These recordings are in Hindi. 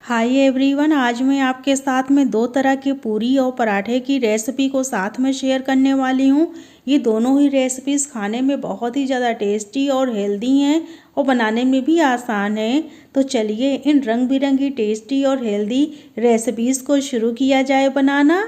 हाय एवरीवन, आज मैं आपके साथ में दो तरह की पूरी और पराठे की रेसिपी को साथ में शेयर करने वाली हूँ। ये दोनों ही रेसिपीज़ खाने में बहुत ही ज़्यादा टेस्टी और हेल्दी हैं और बनाने में भी आसान है। तो चलिए इन रंग बिरंगी टेस्टी और हेल्दी रेसिपीज़ को शुरू किया जाए बनाना।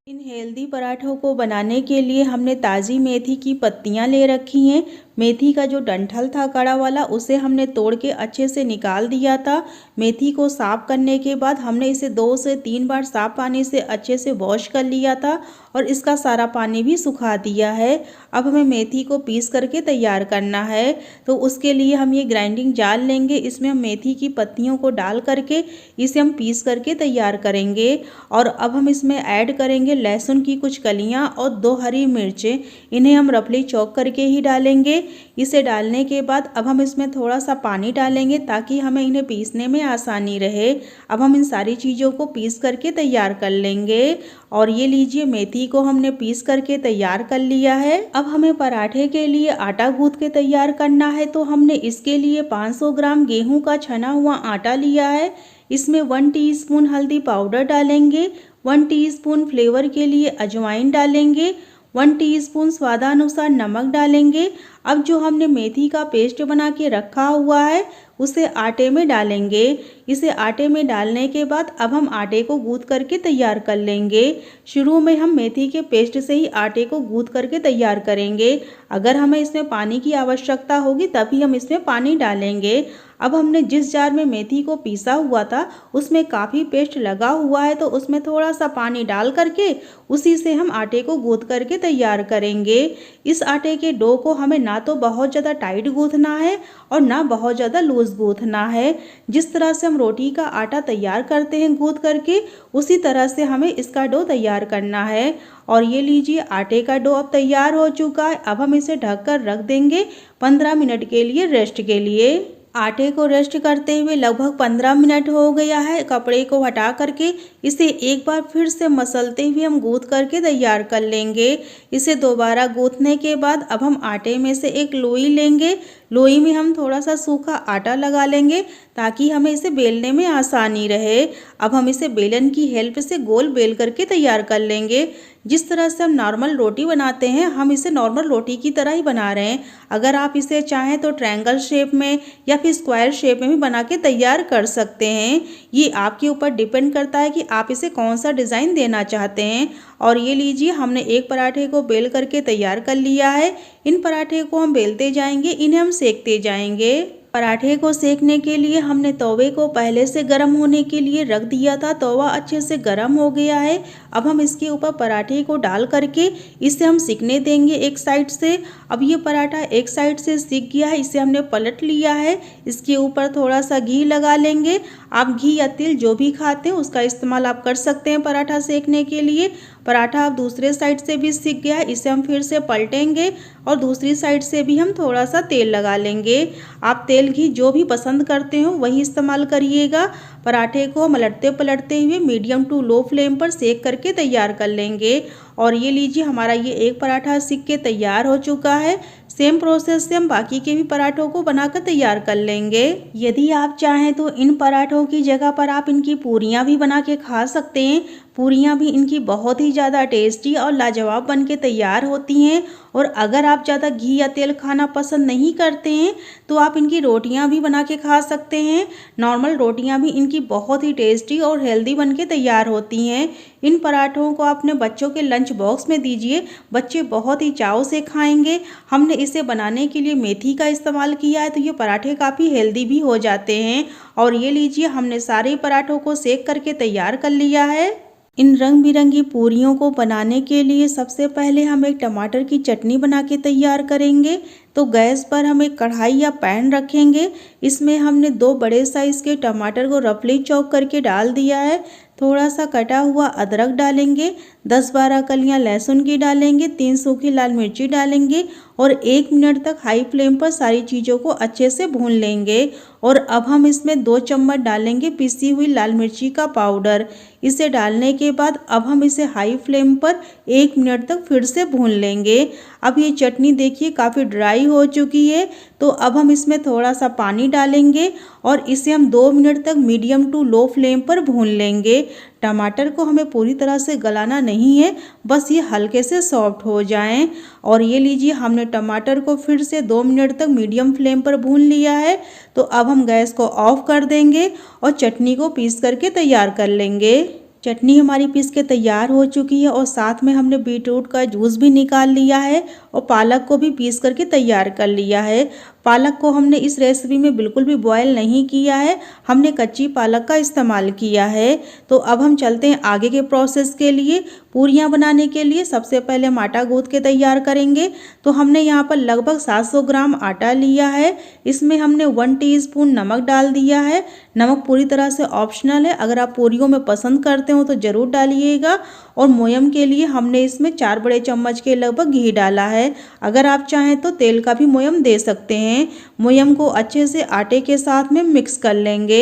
इन हेल्दी पराठों को बनाने के लिए हमने ताज़ी मेथी की पत्तियां ले रखी हैं। मेथी का जो डंठल था कड़ा वाला, उसे हमने तोड़ के अच्छे से निकाल दिया था। मेथी को साफ़ करने के बाद हमने इसे 2 से 3 बार साफ़ पानी से अच्छे से वॉश कर लिया था और इसका सारा पानी भी सुखा दिया है। अब हमें मेथी को पीस करके तैयार करना है। तो उसके लिए हम ये ग्राइंडिंग जार लेंगे, इसमें हम मेथी की पत्तियों को डाल करके इसे हम पीस करके तैयार करेंगे। और अब हम इसमें ऐड करेंगे लहसुन की कुछ कलियां और 2 हरी मिर्चें। इन्हें हम रफली चॉप करके ही डालेंगे। इसे डालने के बाद अब हम इसमें थोड़ा सा पानी डालेंगे ताकि हमें इन्हें पीसने में आसानी रहे। अब हम इन सारी चीज़ों को पीस करके तैयार कर लेंगे। और ये लीजिए, मेथी को हमने पीस करके तैयार कर लिया है। अब हमें पराठे के लिए आटा गूंथ के तैयार करना है। तो हमने इसके लिए 500 ग्राम गेहूं का छना हुआ आटा लिया है। इसमें 1 टीस्पून हल्दी पाउडर डालेंगे, 1 टीस्पून फ्लेवर के लिए अजवाइन डालेंगे, 1 टीस्पून स्वादानुसार नमक डालेंगे। अब जो हमने मेथी का पेस्ट बना के रखा हुआ है उसे आटे में डालेंगे। इसे आटे में डालने के बाद अब हम आटे को गूंथ करके तैयार कर लेंगे। शुरू में हम मेथी के पेस्ट से ही आटे को गूंथ करके तैयार करेंगे। अगर हमें इसमें पानी की आवश्यकता होगी तभी हम इसमें पानी डालेंगे। अब हमने जिस जार में मेथी को पीसा हुआ था उसमें काफ़ी पेस्ट लगा हुआ है, तो उसमें थोड़ा सा पानी डाल करके उसी से हम आटे को गूंथ करके तैयार करेंगे। इस आटे के डो को हमें ना तो बहुत ज़्यादा टाइट गूंथना है और ना बहुत ज़्यादा लूज गूंथना है। जिस तरह से हम रोटी का आटा तैयार करते हैं गूंथ करके, उसी तरह से हमें इसका डो तैयार करना है। और ये लीजिए, आटे का डो अब तैयार हो चुका है। अब हम इसे ढककर रख देंगे 15 मिनट के लिए रेस्ट के लिए। आटे को रेस्ट करते हुए लगभग 15 मिनट हो गया है। कपड़े को हटा करके इसे एक बार फिर से मसलते हुए हम गूंथ करके तैयार कर लेंगे। इसे दोबारा गूंथने के बाद अब हम आटे में से एक लोई लेंगे। लोई में हम थोड़ा सा सूखा आटा लगा लेंगे ताकि हमें इसे बेलने में आसानी रहे। अब हम इसे बेलन की हेल्प से गोल बेल करके तैयार कर लेंगे। जिस तरह से हम नॉर्मल रोटी बनाते हैं, हम इसे नॉर्मल रोटी की तरह ही बना रहे हैं। अगर आप इसे चाहें तो ट्रायंगल शेप में या फिर स्क्वायर शेप में भी बना के तैयार कर सकते हैं। ये आपके ऊपर डिपेंड करता है कि आप इसे कौन सा डिज़ाइन देना चाहते हैं। और ये लीजिए, हमने एक पराठे को बेल करके तैयार कर लिया है। इन पराठे को हम बेलते जाएंगे, इन्हें हम सेकते जाएंगे। पराठे को सेकने के लिए हमने तवे को पहले से गर्म होने के लिए रख दिया था। तवा अच्छे से गर्म हो गया है। अब हम इसके ऊपर पराठे को डाल करके इसे हम सिकने देंगे एक साइड से। अब ये पराठा एक साइड से सिक गया है, इसे हमने पलट लिया है। इसके ऊपर थोड़ा सा घी लगा लेंगे। आप घी या तेल जो भी खाते हैं उसका इस्तेमाल आप कर सकते हैं पराठा सेकने के लिए। पराठा अब दूसरे साइड से भी सिक गया है, इसे हम फिर से पलटेंगे और दूसरी साइड से भी हम थोड़ा सा तेल लगा लेंगे। आप तेल घी जो भी पसंद करते हो वही इस्तेमाल करिएगा। पराठे को हम पलटते पलटते हुए मीडियम टू लो फ्लेम पर सेक करके तैयार कर लेंगे। और ये लीजिए, हमारा ये एक पराठा सिक के तैयार हो चुका है। सेम प्रोसेस से हम बाकी के भी पराठों को बनाकर तैयार कर लेंगे। यदि आप चाहें तो इन पराठों की जगह पर आप इनकी पूरियां भी बना के खा सकते हैं। पूरियां भी इनकी बहुत ही ज़्यादा टेस्टी और लाजवाब बन के तैयार होती हैं। और अगर आप ज़्यादा घी या तेल खाना पसंद नहीं करते हैं तो आप इनकी रोटियां भी बना के खा सकते हैं। नॉर्मल रोटियां भी इनकी बहुत ही टेस्टी और हेल्दी बन के तैयार होती हैं। इन पराठों को अपने बच्चों के लंच बॉक्स में दीजिए, बच्चे बहुत ही चाव से खाएंगे। हमने इसे बनाने के लिए मेथी का इस्तेमाल किया है, तो ये पराठे काफ़ी हेल्दी भी हो जाते हैं। और ये लीजिए, हमने सारे पराठों को सेक करके तैयार कर लिया है। इन रंग बिरंगी पूरियों को बनाने के लिए सबसे पहले हम एक टमाटर की चटनी बना के तैयार करेंगे। तो गैस पर हम एक कढ़ाई या पैन रखेंगे। इसमें हमने 2 बड़े साइज़ के टमाटर को रफली चॉप करके डाल दिया है। थोड़ा सा कटा हुआ अदरक डालेंगे, 10-12 कलियां लहसुन की डालेंगे, 3 सूखी लाल मिर्ची डालेंगे और 1 मिनट तक हाई फ्लेम पर सारी चीज़ों को अच्छे से भून लेंगे। और अब हम इसमें 2 चम्मच डालेंगे पिसी हुई लाल मिर्ची का पाउडर। इसे डालने के बाद अब हम इसे हाई फ्लेम पर 1 मिनट तक फिर से भून लेंगे। अब ये चटनी देखिए काफ़ी ड्राई फ्राई हो चुकी है। तो अब हम इसमें थोड़ा सा पानी डालेंगे और इसे हम 2 मिनट तक मीडियम टू लो फ्लेम पर भून लेंगे। टमाटर को हमें पूरी तरह से गलाना नहीं है, बस ये हल्के से सॉफ्ट हो जाएं। और ये लीजिए, हमने टमाटर को फिर से 2 मिनट तक मीडियम फ्लेम पर भून लिया है। तो अब हम गैस को ऑफ कर देंगे और चटनी को पीस करके तैयार कर लेंगे। चटनी हमारी पीस के तैयार हो चुकी है और साथ में हमने बीटरूट का जूस भी निकाल लिया है और पालक को भी पीस करके तैयार कर लिया है। पालक को हमने इस रेसिपी में बिल्कुल भी बॉयल नहीं किया है, हमने कच्ची पालक का इस्तेमाल किया है। तो अब हम चलते हैं आगे के प्रोसेस के लिए। पूरियां बनाने के लिए सबसे पहले हम आटा गूंथ के तैयार करेंगे। तो हमने यहाँ पर लगभग 700 ग्राम आटा लिया है। इसमें हमने 1 टीस्पून नमक डाल दिया है। नमक पूरी तरह से ऑप्शनल है, अगर आप पूरियों में पसंद करते हो तो ज़रूर डालिएगा। और मोयम के लिए हमने इसमें 4 बड़े चम्मच के लगभग घी डाला है। अगर आप चाहें तो तेल का भी मोयम दे सकते हैं। मोयम को अच्छे से आटे के साथ में मिक्स कर लेंगे।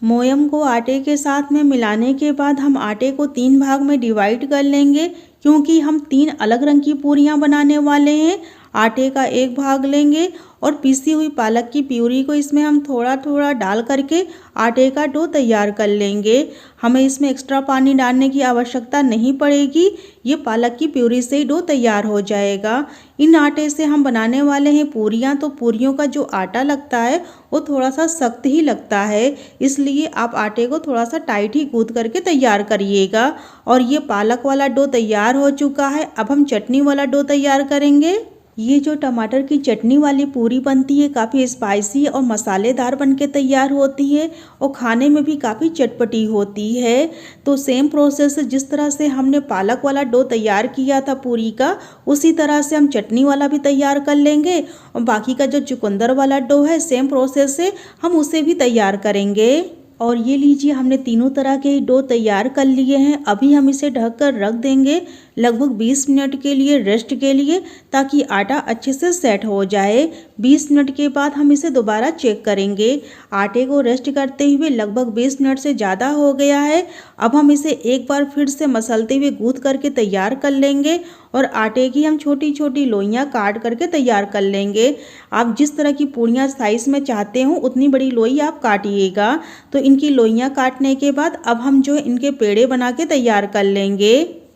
मोयम को आटे के साथ में मिलाने के बाद हम आटे को 3 भाग में डिवाइड कर लेंगे, क्योंकि हम 3 अलग रंग की पूरियां बनाने वाले हैं। आटे का एक भाग लेंगे और पीसी हुई पालक की प्यूरी को इसमें हम थोड़ा थोड़ा डाल करके आटे का डो तैयार कर लेंगे। हमें इसमें एक्स्ट्रा पानी डालने की आवश्यकता नहीं पड़ेगी, ये पालक की प्यूरी से ही डो तैयार हो जाएगा। इन आटे से हम बनाने वाले हैं पूरियां। तो पूरियों का जो आटा लगता है वो थोड़ा सा सख्त ही लगता है, इसलिए आप आटे को थोड़ा सा टाइट ही गूंथ करके तैयार करिएगा। और ये पालक वाला डो तैयार हो चुका है। अब हम चटनी वाला डो तैयार करेंगे। ये जो टमाटर की चटनी वाली पूरी बनती है, काफ़ी स्पाइसी और मसालेदार बनके तैयार होती है और खाने में भी काफ़ी चटपटी होती है। तो सेम प्रोसेस, जिस तरह से हमने पालक वाला डो तैयार किया था पूरी का, उसी तरह से हम चटनी वाला भी तैयार कर लेंगे। और बाकी का जो चुकंदर वाला डो है, सेम प्रोसेस से हम उसे भी तैयार करेंगे। और ये लीजिए, हमने तीनों तरह के डो तैयार कर लिए हैं। अभी हम इसे ढककर रख देंगे लगभग 20 मिनट के लिए, रेस्ट के लिए, ताकि आटा अच्छे से सेट हो जाए। 20 मिनट के बाद हम इसे दोबारा चेक करेंगे। आटे को रेस्ट करते हुए लगभग 20 मिनट से ज़्यादा हो गया है। अब हम इसे एक बार फिर से मसलते हुए गूंथ करके तैयार कर लेंगे और आटे की हम छोटी छोटी लोइयाँ काट करके तैयार कर लेंगे। आप जिस तरह की पूड़ियाँ साइज़ में चाहते हो उतनी बड़ी लोई आप काटिएगा। तो इनकी लोइयाँ काटने के बाद अब हम जो इनके पेड़े बना के तैयार कर लेंगे।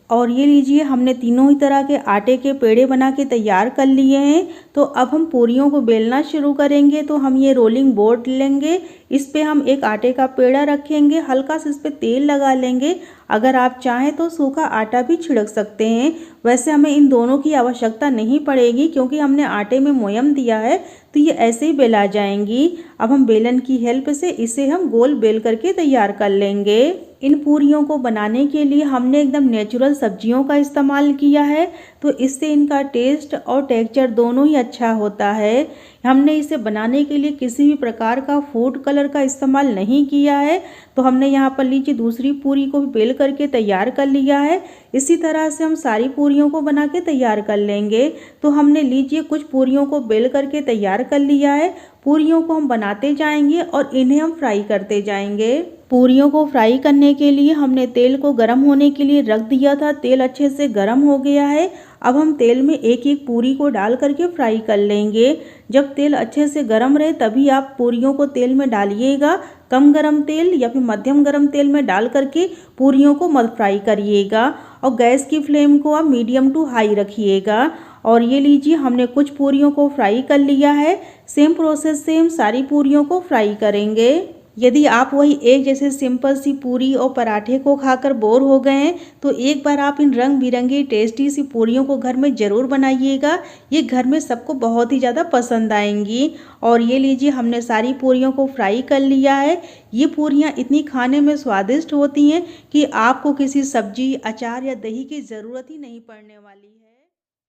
और ये लीजिए, हमने तीनों ही तरह के आटे के पेड़े बना के तैयार कर लिए हैं। तो अब हम पूरियों को बेलना शुरू करेंगे। तो हम ये रोलिंग बोर्ड लेंगे, इस पे हम एक आटे का पेड़ा रखेंगे, हल्का सा इस पे तेल लगा लेंगे। अगर आप चाहें तो सूखा आटा भी छिड़क सकते हैं। वैसे हमें इन दोनों की आवश्यकता नहीं पड़ेगी, क्योंकि हमने आटे में मोयम दिया है, तो ये ऐसे ही बेला जाएंगी। अब हम बेलन की हेल्प से इसे हम गोल बेल करके तैयार कर लेंगे। इन पूरियों को बनाने के लिए हमने एकदम नेचुरल सब्जियों का इस्तेमाल किया है, तो इससे इनका टेस्ट और टेक्सचर दोनों ही अच्छा होता है। हमने इसे बनाने के लिए किसी भी प्रकार का फूड कलर का इस्तेमाल नहीं किया है। तो हमने यहाँ पर लीजिए दूसरी पूरी को भी बेल करके तैयार कर लिया है। इसी तरह से हम सारी पूरियों को बना के तैयार कर लेंगे। तो हमने लीजिए कुछ पूरियों को बेल करके तैयार कर लिया है। पूरियों को हम बनाते जाएंगे और इन्हें हम फ्राई करते जाएंगे। पूरियों को फ्राई करने के लिए हमने तेल को गर्म होने के लिए रख दिया था। तेल अच्छे से गर्म हो गया है। अब हम तेल में एक एक पूरी को डाल करके फ्राई कर लेंगे। जब तेल अच्छे से गर्म रहे तभी आप पूरियों को तेल में डालिएगा। कम गरम तेल या फिर मध्यम गरम तेल में डाल करके पूरियों को मत फ्राई करिएगा। और गैस की फ्लेम को आप मीडियम टू हाई रखिएगा। और ये लीजिए, हमने कुछ पूरियों को फ्राई कर लिया है। सेम प्रोसेस से हम सारी पूरियों को फ्राई करेंगे। यदि आप वही एक जैसे सिंपल सी पूरी और पराठे को खाकर बोर हो गए हैं, तो एक बार आप इन रंग बिरंगी टेस्टी सी पूरियों को घर में ज़रूर बनाइएगा। ये घर में सबको बहुत ही ज़्यादा पसंद आएंगी। और ये लीजिए, हमने सारी पूरियों को फ्राई कर लिया है। ये पूरियाँ इतनी खाने में स्वादिष्ट होती हैं कि आपको किसी सब्जी, अचार या दही की ज़रूरत ही नहीं पड़ने वाली है।